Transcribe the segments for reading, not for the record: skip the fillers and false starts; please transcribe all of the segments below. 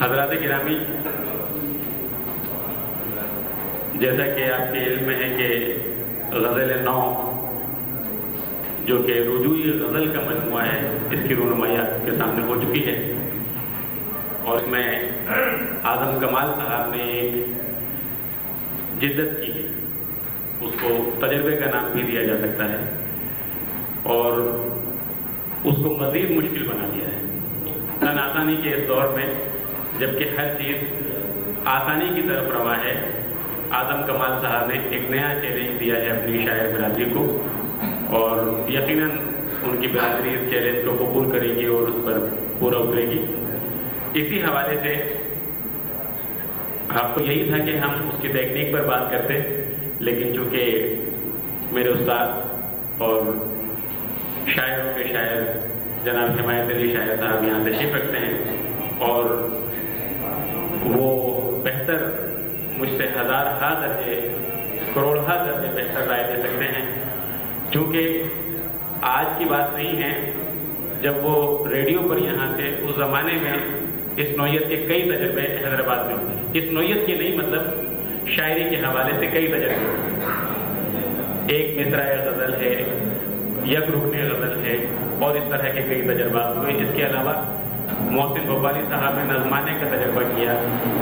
حضرات گرامی، جیسا کہ آپ کے علم میں ہے کہ غزل نو جو کہ رجوعی غزل کا مجموعہ ہے، اس کی رونمائی آپ کے سامنے ہو چکی ہے، اور اس میں اعظم کمال صاحب نے ایک جدت کی ہے، اس کو تجربے کا نام بھی دیا جا سکتا ہے، اور اس کو مزید مشکل بنا دیا ہے۔ تن آسانی کے اس دور میں جبکہ ہر چیز آسانی کی طرف رواں ہے، اعظم کمال صاحب نے ایک نیا چیلنج دیا ہے اپنی شاعر برادری کو، اور یقیناً ان کی برادری اس چیلنج کو قبول کرے گی اور اس پر پورا اترے گی۔ اسی حوالے سے آپ کو یہی تھا کہ ہم اس کی ٹیکنیک پر بات کرتے، لیکن چونکہ میرے استاد اور شاعروں کے شاعر جناب حمایت علی شاعر صاحب یہاں تشریف رکھتے ہیں، اور وہ بہتر مجھ سے ہزارہا درجے کروڑہا درجے بہتر رائے دے سکتے ہیں، چونکہ آج کی بات نہیں ہے، جب وہ ریڈیو پر یہاں تھے اس زمانے میں اس نوعیت کے کئی تجربے حیدرآباد میں ہوئے۔ اس نوعیت کے نہیں، مطلب شاعری کے حوالے سے کئی تجربے ہوئے۔ ایک مصرعِ غزل ہے، یک رکن غزل ہے، اور اس طرح کے کئی تجربات ہوئے۔ اس کے علاوہ محسن بھوپالی صاحب نے نظمانے کا تجربہ کیا،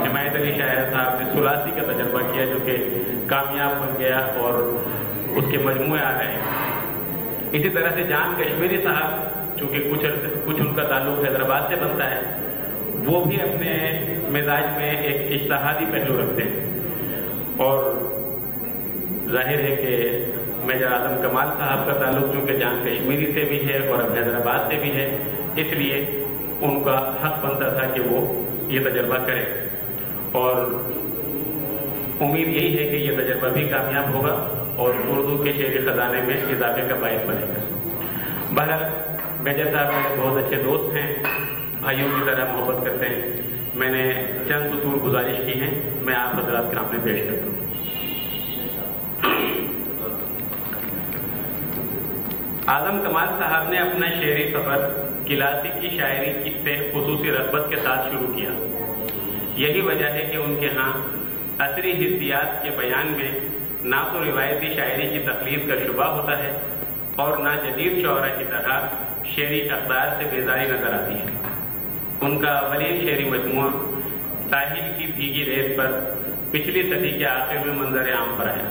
حمایت علی شاعر صاحب نے ثلاثی کا تجربہ کیا جو کہ کامیاب بن گیا اور اس کے مجموعے آ گئے۔ اسی طرح سے جان کشمیری صاحب، چونکہ کچھ ان کا تعلق حیدرآباد سے بنتا ہے، وہ بھی اپنے مزاج میں ایک اجتہادی پہلو رکھتے ہیں، اور ظاہر ہے کہ میجر اعظم کمال صاحب کا تعلق چونکہ جان کشمیری سے بھی ہے اور اب حیدرآباد سے بھی ہے، اس لیے ان کا حق بنتا تھا کہ وہ یہ تجربہ کریں، اور امید یہی ہے کہ یہ تجربہ بھی کامیاب ہوگا اور اردو کے شعری خزانے میں اضافے کا باعث بنے گا۔ بہرحال میجر صاحب میرے بہت اچھے دوست ہیں، بھائیوں کی طرح محبت کرتے ہیں۔ میں نے چند سطور گزارش کی ہیں، میں آپ حضرات کے سامنے پیش کرتا ہوں۔ اعظم کمال صاحب نے اپنا شعری سفر کلاسیکی شاعری سے خصوصی رغبت کے ساتھ شروع کیا۔ یہی وجہ ہے کہ ان کے ہاں عصری حسیات کے بیان میں نہ تو روایتی شاعری کی تقلید کا شبہ ہوتا ہے اور نہ جدید شعراء کی طرح شعری اقدار سے بیزاری نظر آتی ہے۔ ان کا اولین شعری مجموعہ ساحل کی بھیگی ریت پر پچھلی صدی کے آخر میں منظر عام پر آیا۔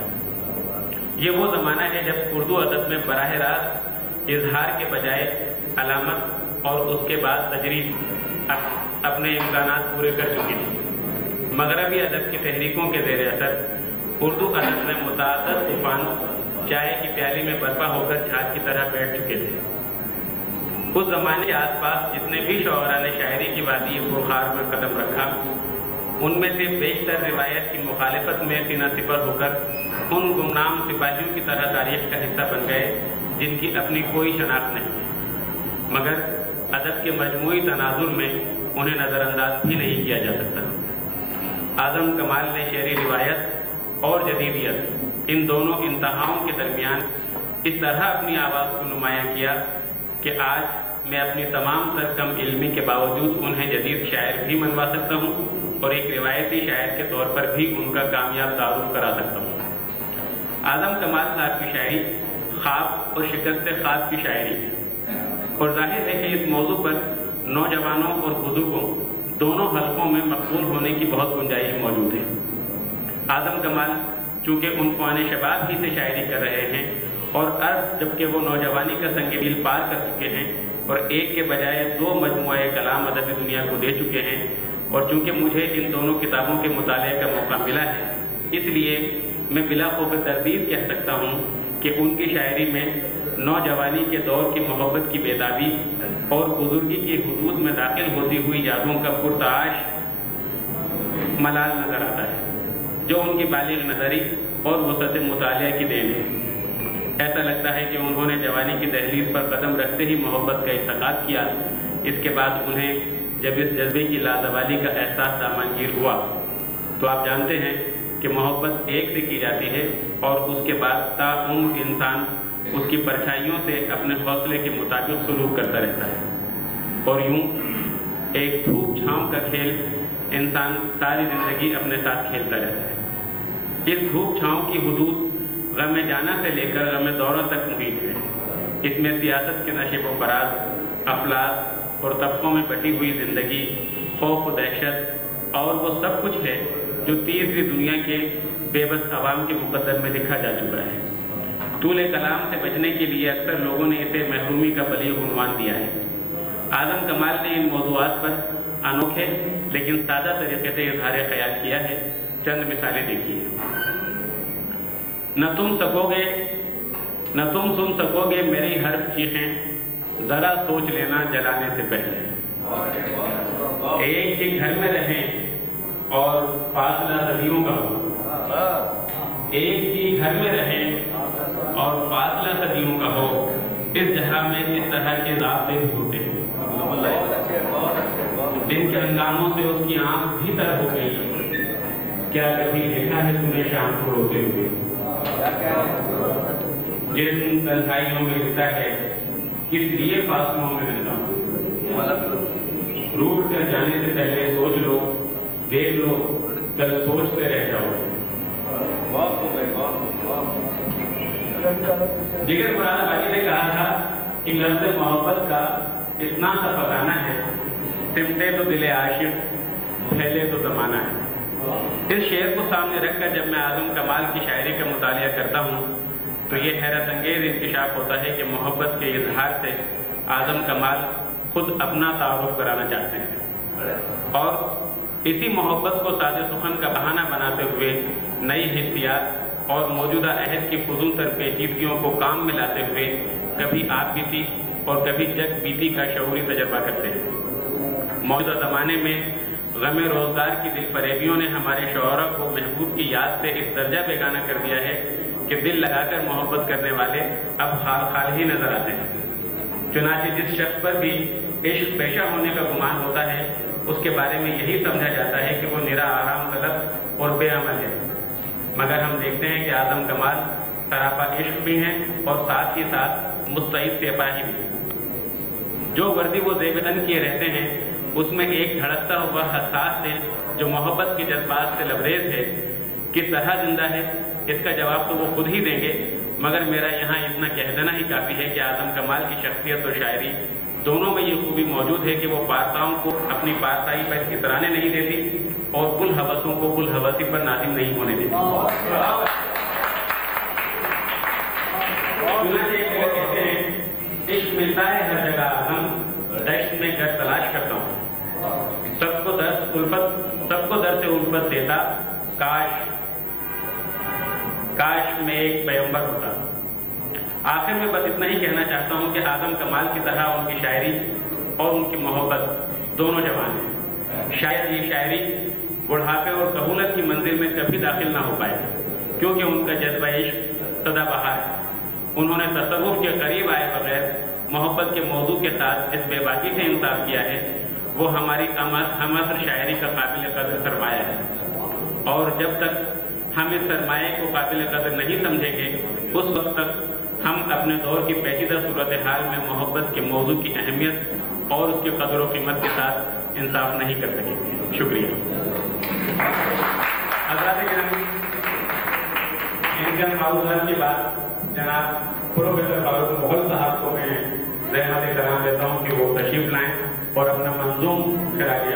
یہ وہ زمانہ ہے جب اردو ادب میں براہ راست اظہار کے بجائے علامت اور اس کے بعد تجرید اپنے امکانات پورے کر چکی تھی۔ مغربی ادب کی تحریکوں کے زیر اثر اردو ادب میں متعدد طوفان چائے کی پیالی میں برپا ہو کر جھاگ کی طرح بیٹھ چکے تھے۔ اس زمانے کے آس پاس جتنے بھی شعراء نے شاعری کی وادی پرخار میں قدم رکھا، ان میں سے بیشتر روایت کی مخالفت میں سینہ سپر ہو کر ان گمنام سپاہیوں کی طرح تاریخ کا حصہ بن گئے جن کی اپنی کوئی شناخت نہیں، مگر ادب کے مجموعی تناظر میں انہیں نظر انداز بھی نہیں کیا جا سکتا۔ اعظم کمال نے شعری روایت اور جدیدیت ان دونوں انتہاؤں کے درمیان اس طرح اپنی آواز کو نمایاں کیا کہ آج میں اپنی تمام تر کم علمی کے باوجود انہیں جدید شاعر بھی منوا سکتا ہوں اور ایک روایتی شاعر کے طور پر بھی ان کا کامیاب تعارف کرا سکتا ہوں۔ اعظم کمال صاحب کی شاعری خواب اور شکست خواب کی شاعری ہے، اور ظاہر ہے کہ اس موضوع پر نوجوانوں اور بزرگوں دونوں حلقوں میں مقبول ہونے کی بہت گنجائش موجود ہے۔ اعظم کمال چونکہ عنفوان شباب ہی سے شاعری کر رہے ہیں اور عرض جبکہ وہ نوجوانی کا سنگ میل پار کر چکے ہیں اور ایک کے بجائے 2 مجموعہ کلام ادبی دنیا کو دے چکے ہیں، اور چونکہ مجھے ان دونوں کتابوں کے مطالعے کا موقع ملا ہے، اس لیے میں بلا خوف تردید کہہ سکتا ہوں کہ ان کی شاعری میں نوجوانی کے دور کی محبت کی بیدابی اور بزرگی کی حدود میں داخل ہوتی ہوئی یادوں کا پرتعاش ملال نظر آتا ہے، جو ان کی بالغ نظری اور وسعت مطالعہ کی دین ہے۔ ایسا لگتا ہے کہ انہوں نے جوانی کی دہلیز پر قدم رکھتے ہی محبت کا اعتقاد کیا، اس کے بعد انہیں جب اس جذبے کی لازوالی کا احساس دامنگیر ہوا تو آپ جانتے ہیں کہ محبت ایک سے کی جاتی ہے اور اس کے بعد تا عمر انسان اس کی پرچھائیوں سے اپنے حوصلے کے مطابق سلوک کرتا رہتا ہے، اور یوں ایک دھوپ چھاؤں کا کھیل انسان ساری زندگی اپنے ساتھ کھیلتا رہتا ہے۔ اس دھوپ چھاؤں کی حدود غم جانا سے لے کر غم دوروں تک محیط ہے۔ اس میں سیاست کے نشیب و فراز، افلاس اور طبقوں میں بٹی ہوئی زندگی، خوف و دہشت اور وہ سب کچھ ہے جو تیسری دنیا کے بے بس عوام کے مقدر میں لکھا جا چکا ہے۔ طول کلام سے بچنے کے لیے اکثر لوگوں نے اسے محرومی کا بلیغ عنوان دیا ہے۔ اعظم کمال نے ان موضوعات پر انوکھے لیکن سادہ طریقے سے اظہار خیال کیا ہے۔ چند مثالیں دیکھیے۔ نہ تم سن سکو گے میری حرف چیخیں، ذرا سوچ لینا جلانے سے پہلے۔ ایک ہی گھر میں رہیں اور فاصلہ صدیوں کا ہو، ایک ہی گھر میں رہیں اور فاصلہ صدیوں کا ہو، اس جہاں میں اس طرح کے ضابطے بھی ہوتے ہیں۔ دن کے ہنگاموں سے اس کی آنکھ بھی تر ہو گئی، کیا کبھی دیکھا ہے سنے شام کو روتے ہوئے؟ جسم تنہائیوں میں رہتا ہے، کس لیے فاصلوں میں رہتا ہوں؟ روٹ کر جانے سے پہلے سوچ لو، دیکھ لو، کل سوچتے رہ جاؤ۔ جگر قرآن باقی نے کہا تھا کہ لفظ محبت کا اتنا سا پکانا ہے، سمٹے تو دل عاشق، پھیلے تو زمانہ ہے۔ اس شعر کو سامنے رکھ کر جب میں اعظم کمال کی شاعری کا مطالعہ کرتا ہوں تو یہ حیرت انگیز انکشاف ہوتا ہے کہ محبت کے اظہار سے اعظم کمال خود اپنا تعارف کرانا چاہتے ہیں، اور اسی محبت کو سادہ سخن کا بہانہ بناتے ہوئے نئی حسیات اور موجودہ عہد کی فضول تر پیچیدگیوں کو کام میں لاتے ہوئے کبھی آپ بیتی اور کبھی جگ بیتی کا شعوری تجربہ کرتے ہیں۔ موجودہ زمانے میں غم روزگار کی دل فریبیوں نے ہمارے شعراء کو محبوب کی یاد سے اس درجہ بیگانہ کر دیا ہے کہ دل لگا کر محبت کرنے والے اب خال خال ہی نظر آتے ہیں۔ چنانچہ جس شخص پر بھی عشق پیشہ ہونے کا گمان ہوتا ہے اس کے بارے میں یہی سمجھا جاتا ہے کہ وہ نرا آرام طلب اور بے عمل ہے، مگر ہم دیکھتے ہیں کہ اعظم کمال سراپا عشق بھی ہیں اور ساتھ ہی ساتھ مستعد سپاہی بھی۔ جو وردی وہ زیب تن کیے رہتے ہیں اس میں ایک دھڑکتا ہوا حساس دل جو محبت کے جذبات سے لبریز ہے کس طرح زندہ ہے، اس کا جواب تو وہ خود ہی دیں گے، مگر میرا یہاں اتنا کہہ دینا ہی کافی ہے کہ اعظم کمال کی شخصیت اور شاعری دونوں میں یہ خوبی موجود ہے کہ وہ پارساؤں کو اپنی پارسائی پر اترانے نہیں دیتی اور کل حوثوں کو کل حوثی پر نادم نہیں ہونے دیتی۔ چنانچہ ایک جگہ کہتے ہیں، عشق ملتا ہے ہر جگہ اعظم، دشت میں گھر تلاش کرتا ہوں، سب کو در سے الفت دیتا، کاش میں ایک پیغمبر ہوتا۔ آخر میں بس اتنا ہی کہنا چاہتا ہوں کہ اعظم کمال کی طرح ان کی شاعری اور ان کی محبت دونوں جوان ہیں۔ شاید یہ شاعری بڑھاپے اور کہولت کی منزل میں کبھی داخل نہ ہو پائے کیونکہ ان کا جذبہ عشق سدا بہار ہے۔ انہوں نے تصوف کے قریب آئے بغیر محبت کے موضوع کے ساتھ اس بے باکی سے انصاف کیا ہے، وہ ہماری ہم عصر شاعری کا قابل قدر سرمایہ ہے، اور جب تک ہم اس سرمایہ کو قابل قدر نہیں سمجھیں گے اس وقت تک ہم اپنے دور کی پیچیدہ صورتحال میں محبت کے موضوع کی اہمیت اور اس کی قدر و قیمت کے ساتھ انصاف نہیں کر سکیں گے۔ شکریہ۔ حضرات گرامی، ان معروضات کے بعد جناب پروفیسر فاروق مغل صاحب کو میں رحمت کرام دیتا ہوں کہ وہ تشریف لائیں اور اپنا منظوم خراج